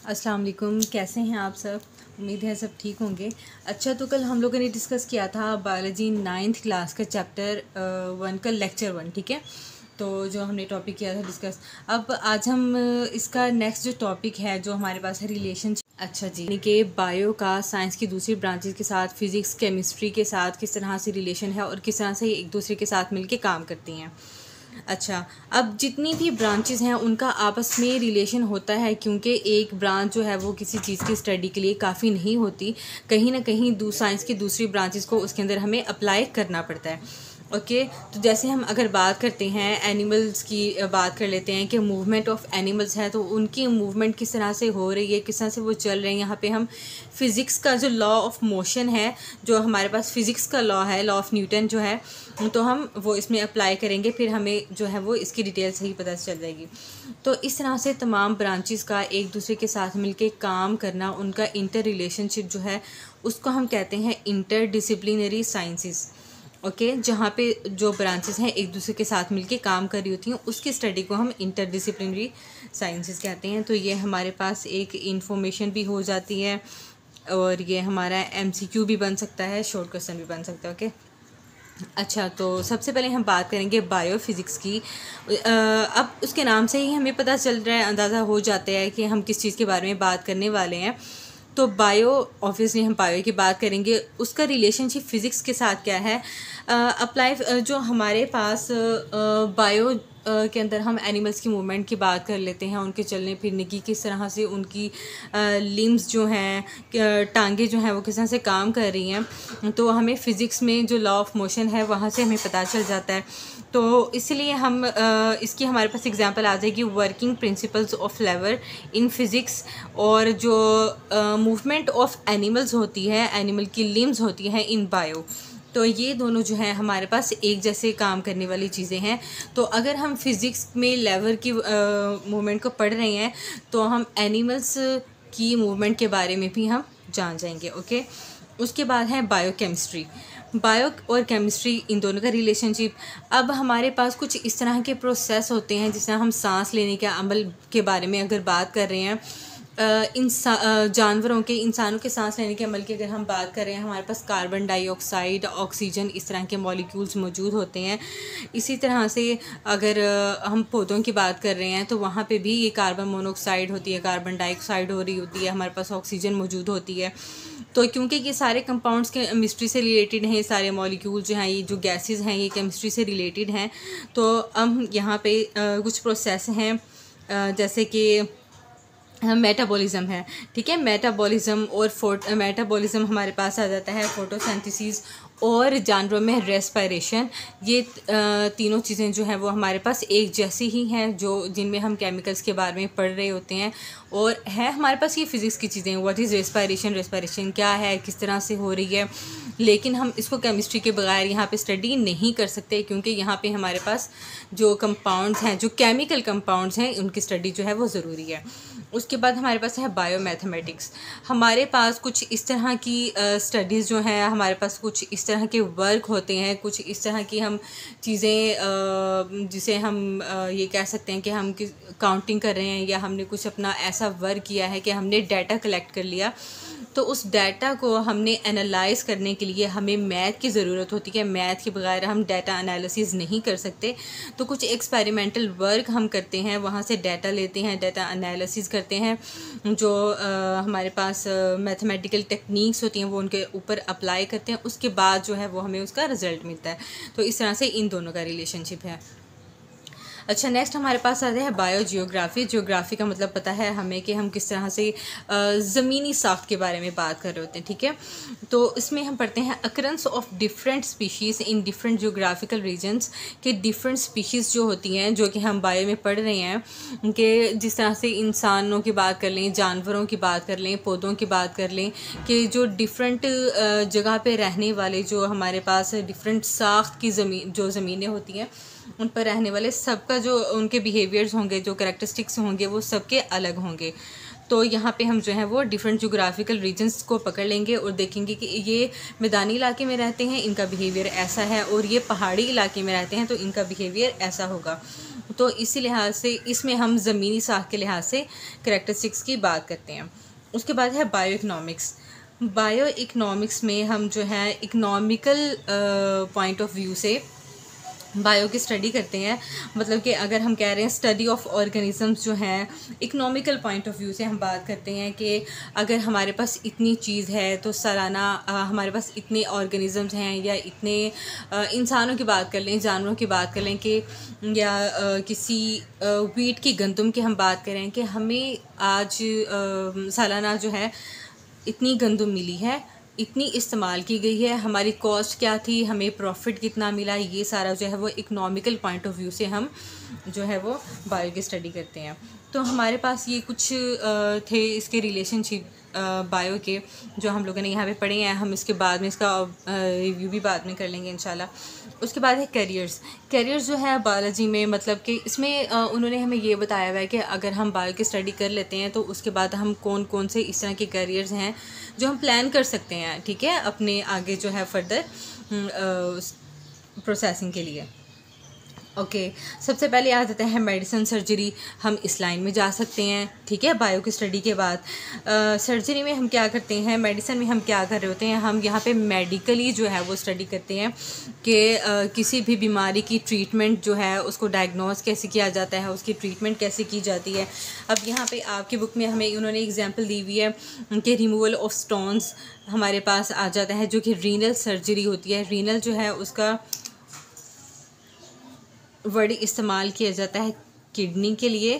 अस्सलाम वालेकुम, कैसे हैं आप सब। उम्मीद है सब ठीक होंगे। अच्छा, तो कल हम लोगों ने डिस्कस किया था बायोलॉजी 9th क्लास का चैप्टर 1 का लेक्चर 1, ठीक है। तो जो हमने टॉपिक किया था डिस्कस, अब आज हम इसका नेक्स्ट जो टॉपिक है जो हमारे पास है रिलेशन। अच्छा जी, यानी कि बायो का साइंस की दूसरी ब्रांचेस के साथ, फिज़िक्स केमिस्ट्री के साथ किस तरह से रिलेशन है और किस तरह से एक दूसरे के साथ मिलके काम करती हैं। अच्छा, अब जितनी भी ब्रांचेस हैं उनका आपस में रिलेशन होता है, क्योंकि एक ब्रांच जो है वो किसी चीज़ की स्टडी के लिए काफ़ी नहीं होती, कहीं ना कहीं साइंस की दूसरी ब्रांचेस को उसके अंदर हमें अप्लाई करना पड़ता है। ओके, तो जैसे हम अगर बात करते हैं एनिमल्स की, बात कर लेते हैं कि मूवमेंट ऑफ एनिमल्स है, तो उनकी मूवमेंट किस तरह से हो रही है, किस तरह से वो चल रहे हैं। यहाँ पे हम फिज़िक्स का जो लॉ ऑफ मोशन है, जो हमारे पास फिज़िक्स का लॉ है, लॉ ऑफ न्यूटन जो है, तो हम वो इसमें अप्लाई करेंगे, फिर हमें जो है वो इसकी डिटेल सही पता चल जाएगी। तो इस तरह से तमाम ब्रांचेस का एक दूसरे के साथ मिलके काम करना, उनका इंटर रिलेशनशिप जो है उसको हम कहते हैं इंटर डिसिप्लिनरी साइंसेस। ओके, जहाँ पे जो ब्रांचेस हैं एक दूसरे के साथ मिलके काम कर रही होती हैं, उसकी स्टडी को हम इंटर डिसिप्लिनरी साइंसेस कहते हैं। तो ये हमारे पास एक इंफॉर्मेशन भी हो जाती है और ये हमारा MCQ भी बन सकता है, शॉर्ट क्वेश्चन भी बन सकता है। ओके, अच्छा, तो सबसे पहले हम बात करेंगे बायोफिज़िक्स की। अब उसके नाम से ही हमें पता चल रहा है, अंदाज़ा हो जाता है कि हम किस चीज़ के बारे में बात करने वाले हैं। तो बायो, ऑब्वियसली हम बायो की बात करेंगे, उसका रिलेशनशिप फिज़िक्स के साथ क्या है। अप्लाई जो हमारे पांस बायो के अंदर हम एनिमल्स की मूवमेंट की बात कर लेते हैं, उनके चलने फिरने की, किस तरह से उनकी लिम्स जो हैं, टांगे जो हैं वो किस तरह से काम कर रही हैं। तो हमें फ़िज़िक्स में जो लॉ ऑफ मोशन है वहाँ से हमें पता चल जाता है। तो इसलिए हम इसकी हमारे पास एग्जांपल आ जाएगी working principles of lever in physics, और जो मूवमेंट ऑफ एनिमल्स होती है, एनिमल की लिम्स होती हैं इन बायो। तो ये दोनों जो हैं हमारे पास एक जैसे काम करने वाली चीज़ें हैं। तो अगर हम फिज़िक्स में लेवर की मूवमेंट को पढ़ रहे हैं, तो हम एनिमल्स की मूवमेंट के बारे में भी हम जान जाएंगे। ओके, उसके बाद है बायोकेमिस्ट्री। बायो और केमिस्ट्री, इन दोनों का रिलेशनशिप। अब हमारे पास कुछ इस तरह के प्रोसेस होते हैं, जिस तरह हम सांस लेने के अमल के बारे में अगर बात कर रहे हैं, जानवरों के, इंसानों के सांस लेने के अमल की अगर हम बात कर रहे हैं, हमारे पास कार्बन डाइऑक्साइड, ऑक्सीजन, इस तरह के मॉलिक्यूल्स मौजूद होते हैं। इसी तरह से अगर हम पौधों की बात कर रहे हैं, तो वहाँ पे भी ये कार्बन मोनोऑक्साइड होती है, कार्बन डाइऑक्साइड हो रही होती है, हमारे पास ऑक्सीजन मौजूद होती है। तो क्योंकि ये सारे कंपाउंड्स केमिस्ट्री से रिलेटेड हैं, सारे मॉलिक्यूल जो हैं, ये जो गैसेस हैं, ये केमिस्ट्री से रिलेटेड हैं। तो हम यहाँ पे कुछ प्रोसेस हैं, जैसे कि मेटाबॉलिज्म है, ठीक है। मेटाबॉलिज्म और मेटाबॉलिज्म हमारे पास आ जाता है फोटोसिंथेसिस, और जानवरों में रेस्पिरेशन। ये तीनों चीज़ें जो हैं वो हमारे पास एक जैसी ही हैं, जो जिनमें हम केमिकल्स के बारे में पढ़ रहे होते हैं, और है हमारे पास ये फिज़िक्स की चीज़ें। व्हाट इज़ रेस्पिरेशन, रेस्पिरेशन क्या है, किस तरह से हो रही है। लेकिन हम इसको केमिस्ट्री के बगैर यहाँ पे स्टडी नहीं कर सकते, क्योंकि यहाँ पे हमारे पास जो कंपाउंड्स हैं, जो केमिकल कंपाउंड्स हैं, उनकी स्टडी जो है वो ज़रूरी है। उसके बाद हमारे पास है बायोमैथमेटिक्स। हमारे पास कुछ इस तरह की स्टडीज़ जो हैं, हमारे पास कुछ इस तरह के वर्क होते हैं, कुछ इस तरह की हम चीज़ें, जिसे हम ये कह सकते हैं कि हम काउंटिंग कर रहे हैं, या हमने कुछ अपना ऐसा वर्क किया है कि हमने डाटा कलेक्ट कर लिया। तो उस डाटा को हमने एनालाइज करने के लिए हमें मैथ की ज़रूरत होती है। मैथ के बगैर हम डाटा एनालिसिस नहीं कर सकते। तो कुछ एक्सपेरिमेंटल वर्क हम करते हैं, वहाँ से डाटा लेते हैं, डाटा एनालिसिस करते हैं, जो हमारे पास मैथमेटिकल टेक्निक्स होती हैं वो उनके ऊपर अप्लाई करते हैं। उसके बाद जो है वो हमें उसका रिज़ल्ट मिलता है। तो इस तरह से इन दोनों का रिलेशनशिप है। अच्छा, नेक्स्ट हमारे पास आता है बायो जियोग्राफी। जियोग्राफी का मतलब पता है हमें कि हम किस तरह से ज़मीनी साख्त के बारे में बात कर रहे होते हैं, ठीक है। तो इसमें हम पढ़ते हैं occurrence of different species in different geographical regions, के डिफरेंट स्पीशीज़ जो होती हैं, जो कि हम बायो में पढ़ रहे हैं, कि जिस तरह से इंसानों की बात कर लें, जानवरों की बात कर लें, पौधों की बात कर लें, कि जो डिफरेंट जगह पे रहने वाले, जो हमारे पास डिफरेंट साख्त की ज़मीनें होती हैं, उन पर रहने वाले सबका जो उनके बिहेवियर्स होंगे, जो कैरेक्टरिस्टिक्स होंगे, वो सबके अलग होंगे। तो यहाँ पे हम जो है वो डिफरेंट जोग्राफिकल रीजन्स को पकड़ लेंगे और देखेंगे कि ये मैदानी इलाके में रहते हैं, इनका बिहेवियर ऐसा है, और ये पहाड़ी इलाके में रहते हैं तो इनका बिहेवियर ऐसा होगा। तो इसी लिहाज से इसमें हम ज़मीनी साख के लिहाज से करैक्टरिस्टिक्स की बात करते हैं। उसके बाद है बायो इकनॉमिक्स। बायो इकनॉमिक्स में हम जो है इकनॉमिकल पॉइंट ऑफ व्यू से बायो की स्टडी करते हैं। मतलब कि अगर हम कह रहे हैं स्टडी ऑफ ऑर्गेनिजम्स जो हैं, इकनॉमिकल पॉइंट ऑफ व्यू से हम बात करते हैं कि अगर हमारे पास इतनी चीज़ है तो सालाना हमारे पास इतने ऑर्गेनिजम्स हैं, या इतने इंसानों की बात कर लें, जानवरों की बात कर लें, कि या किसी वीट की गंदम की हम बात करें कि हमें आज सालाना जो है इतनी गंदम मिली है, इतनी इस्तेमाल की गई है, हमारी कॉस्ट क्या थी, हमें प्रॉफिट कितना मिला, ये सारा जो है वो इकनॉमिकल पॉइंट ऑफ व्यू से हम जो है वो बायो की स्टडी करते हैं। तो हमारे पास ये कुछ थे इसके रिलेशनशिप बायो के, जो हम लोगों ने यहाँ पे पढ़े हैं। हम इसके बाद में इसका रिव्यू भी बाद में कर लेंगे इंशाल्लाह। उसके बाद है कैरियर्स जो है बायोलॉजी में, मतलब कि इसमें उन्होंने हमें ये बताया हुआ है कि अगर हम बायो की स्टडी कर लेते हैं तो उसके बाद हम कौन कौन से इस तरह के कैरियर्स हैं जो हम प्लान कर सकते हैं, ठीक है, अपने आगे जो है फर्दर प्रोसेसिंग के लिए। ओके, सबसे पहले आ जाता है मेडिसिन सर्जरी। हम इस लाइन में जा सकते हैं, ठीक है, बायो की स्टडी के बाद। सर्जरी में हम क्या करते हैं, मेडिसिन में हम क्या कर रहे होते हैं, हम यहाँ पे मेडिकली जो है वो स्टडी करते हैं कि किसी भी बीमारी की ट्रीटमेंट जो है उसको डायग्नोस कैसे किया जाता है, उसकी ट्रीटमेंट कैसे की जाती है। अब यहाँ पे आपकी बुक में हमें उन्होंने एग्जाम्पल दी हुई है कि रिमूवल ऑफ स्टोन्स हमारे पास आ जाता है, जो कि रीनल सर्जरी होती है। रीनल जो है उसका वर्ड इस्तेमाल किया जाता है किडनी के लिए।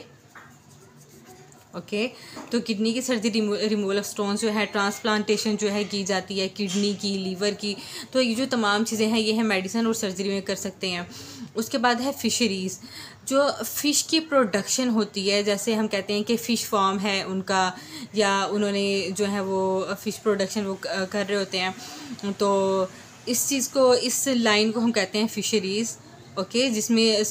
ओके, तो किडनी की सर्जरी, रिमूवल ऑफ स्टोन्स जो है, ट्रांसप्लांटेशन जो है की जाती है किडनी की, लीवर की। तो ये जो तमाम चीज़ें हैं ये है मेडिसिन और सर्जरी में कर सकते हैं। उसके बाद है फिशरीज़, जो फ़िश की प्रोडक्शन होती है, जैसे हम कहते हैं कि फ़िश फार्म है उनका, या उन्होंने जो है वो फ़िश प्रोडक्शन वो कर रहे होते हैं। तो इस चीज़ को, इस लाइन को हम कहते हैं फिशरीज़। ओके, जिसमें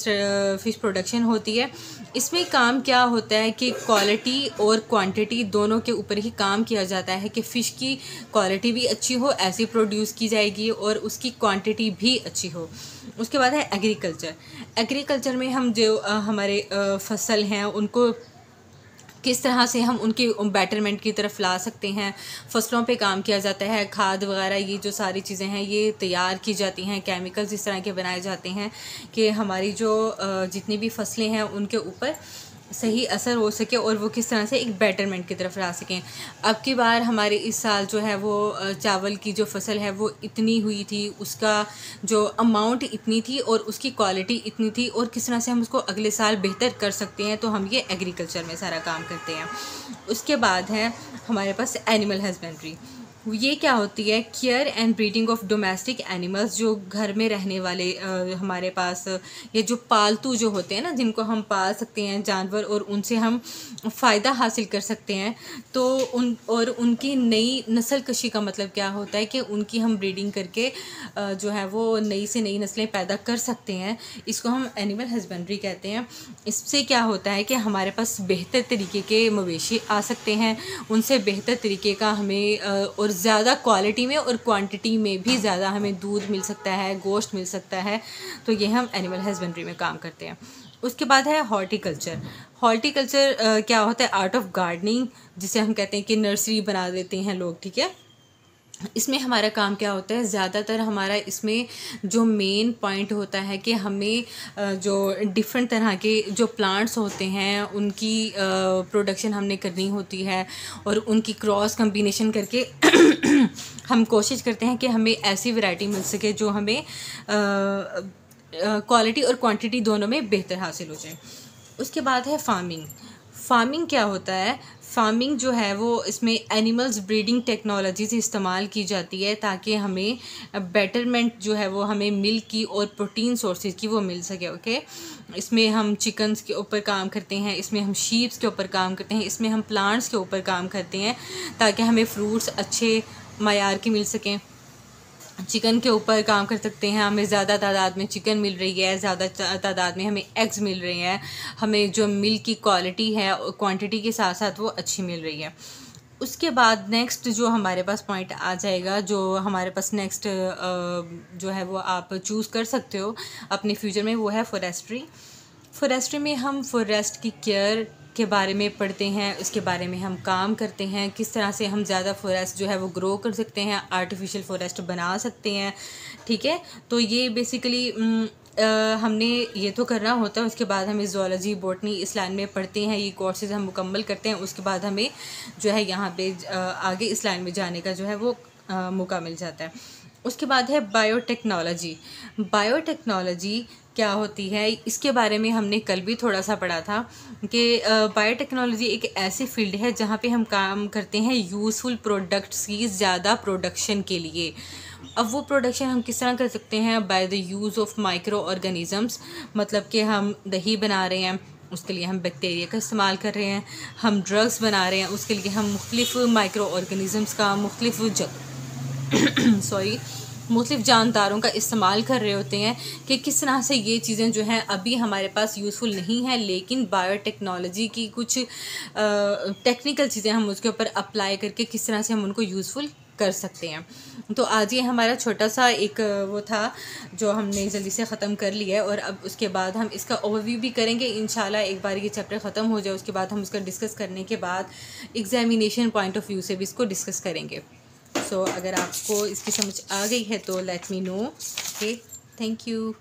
फ़िश प्रोडक्शन होती है। इसमें काम क्या होता है कि क्वालिटी और क्वांटिटी दोनों के ऊपर ही काम किया जाता है कि फ़िश की क्वालिटी भी अच्छी हो, ऐसी प्रोड्यूस की जाएगी, और उसकी क्वांटिटी भी अच्छी हो। उसके बाद है एग्रीकल्चर में हम जो हमारे फसल हैं उनको किस तरह से हम उनकी बेटरमेंट की तरफ ला सकते हैं। फसलों पे काम किया जाता है, खाद वगैरह, ये जो सारी चीज़ें हैं ये तैयार की जाती हैं, केमिकल्स इस तरह के बनाए जाते हैं कि हमारी जो जितनी भी फसलें हैं उनके ऊपर सही असर हो सके और वो किस तरह से एक बेटरमेंट की तरफ ला सकें। अब की बार हमारे इस साल जो है वो चावल की जो फसल है वो इतनी हुई थी, उसका जो अमाउंट इतनी थी और उसकी क्वालिटी इतनी थी, और किस तरह से हम उसको अगले साल बेहतर कर सकते हैं। तो हम ये एग्रीकल्चर में सारा काम करते हैं। उसके बाद है हमारे पास एनिमल हस्बेंड्री। ये क्या होती है, care and breeding of domestic animals, जो घर में रहने वाले हमारे पास ये जो पालतू जो होते हैं ना, जिनको हम पाल सकते हैं जानवर, और उनसे हम फ़ायदा हासिल कर सकते हैं। तो उनकी नई नस्ल कशी का मतलब क्या होता है कि उनकी हम ब्रीडिंग करके जो है वो नई से नई नस्लें पैदा कर सकते हैं। इसको हम एनिमल हस्बेंड्री कहते हैं। इससे क्या होता है कि हमारे पास बेहतर तरीके के मवेशी आ सकते हैं, उनसे बेहतर तरीके का हमें और ज़्यादा क्वालिटी में और क्वांटिटी में भी ज़्यादा हमें दूध मिल सकता है, गोश्त मिल सकता है। तो ये हम एनिमल हस्बेंड्री में काम करते हैं। उसके बाद है हॉर्टिकल्चर क्या होता है, आर्ट ऑफ गार्डनिंग, जिसे हम कहते हैं कि नर्सरी बना देते हैं लोग, ठीक है। इसमें हमारा काम क्या होता है, ज़्यादातर हमारा इसमें जो मेन पॉइंट होता है कि हमें जो डिफरेंट तरह के जो प्लांट्स होते हैं उनकी प्रोडक्शन हमने करनी होती है, और उनकी क्रॉस कम्बिनेशन करके हम कोशिश करते हैं कि हमें ऐसी वैरायटी मिल सके जो हमें क्वालिटी और क्वांटिटी दोनों में बेहतर हासिल हो जाए। उसके बाद है फार्मिंग क्या होता है, फार्मिंग जो है वो इसमें एनिमल्स ब्रीडिंग टेक्नोलॉजी से इस्तेमाल की जाती है ताकि हमें बेटरमेंट जो है वो हमें मिल्क की और प्रोटीन सोर्सेज की वो मिल सके। ओके, इसमें हम चिकन्स के ऊपर काम करते हैं, इसमें हम शीप्स के ऊपर काम करते हैं, इसमें हम प्लांट्स के ऊपर काम करते हैं ताकि हमें फ्रूट्स अच्छे मयार के मिल सकें। चिकन के ऊपर काम कर सकते हैं, हमें ज़्यादा तादाद में चिकन मिल रही है, ज़्यादा तादाद में हमें एग्स मिल रहे हैं, हमें जो मिल्क की क्वालिटी है क्वांटिटी के साथ साथ वो अच्छी मिल रही है। उसके बाद नेक्स्ट जो हमारे पास पॉइंट आ जाएगा, जो हमारे पास नेक्स्ट जो है वो आप चूज़ कर सकते हो अपने फ्यूचर में, वो है फॉरेस्ट्री। फॉरेस्ट्री में हम फॉरेस्ट की केयर के बारे में पढ़ते हैं, उसके बारे में हम काम करते हैं, किस तरह से हम ज़्यादा फॉरेस्ट जो है वो ग्रो कर सकते हैं, आर्टिफिशियल फॉरेस्ट बना सकते हैं, ठीक है। तो ये बेसिकली हमने ये तो करना होता है। उसके बाद हमें ज़ूलॉजी, बॉटनी इस लाइन में पढ़ते हैं, ये कोर्सेज हम मुकम्मल करते हैं। उसके बाद हमें जो है यहाँ पे आगे इस लाइन में जाने का जो है वो मौका मिल जाता है। उसके बाद है बायोटेक्नोलॉजी। बायोटेक्नोलॉजी क्या होती है, इसके बारे में हमने कल भी थोड़ा सा पढ़ा था कि बायोटेक्नोलॉजी एक ऐसी फील्ड है जहाँ पे हम काम करते हैं यूज़फुल प्रोडक्ट्स की ज़्यादा प्रोडक्शन के लिए। अब वो प्रोडक्शन हम किस तरह कर सकते हैं, by the use of micro organisms. मतलब कि हम दही बना रहे हैं, उसके लिए हम बैक्टीरिया का इस्तेमाल कर रहे हैं। हम ड्रग्स बना रहे हैं, उसके लिए हम मुख्तलिफ़ माइक्रो ऑर्गेनिज़म्स का, मुख्तलिफ़ जानदारों का इस्तेमाल कर रहे होते हैं कि किस तरह से ये चीज़ें जो हैं अभी हमारे पास यूज़फुल नहीं है, लेकिन बायोटेक्नोलॉजी की कुछ टेक्निकल चीज़ें हम उसके ऊपर अप्लाई करके किस तरह से हम उनको यूज़फुल कर सकते हैं। तो आज ये हमारा छोटा सा एक वो था जो हमने जल्दी से ख़त्म कर लिया है, और अब उसके बाद हम इसका ओवरव्यू भी करेंगे इंशाल्लाह। एक बार ये चैप्टर ख़त्म हो जाए उसके बाद हम उसका डिस्कस करने के बाद एग्जामिनेशन पॉइंट ऑफ व्यू से भी इसको डिस्कस करेंगे। सो अगर आपको इसकी समझ आ गई है तो let me know. Okay, thank you.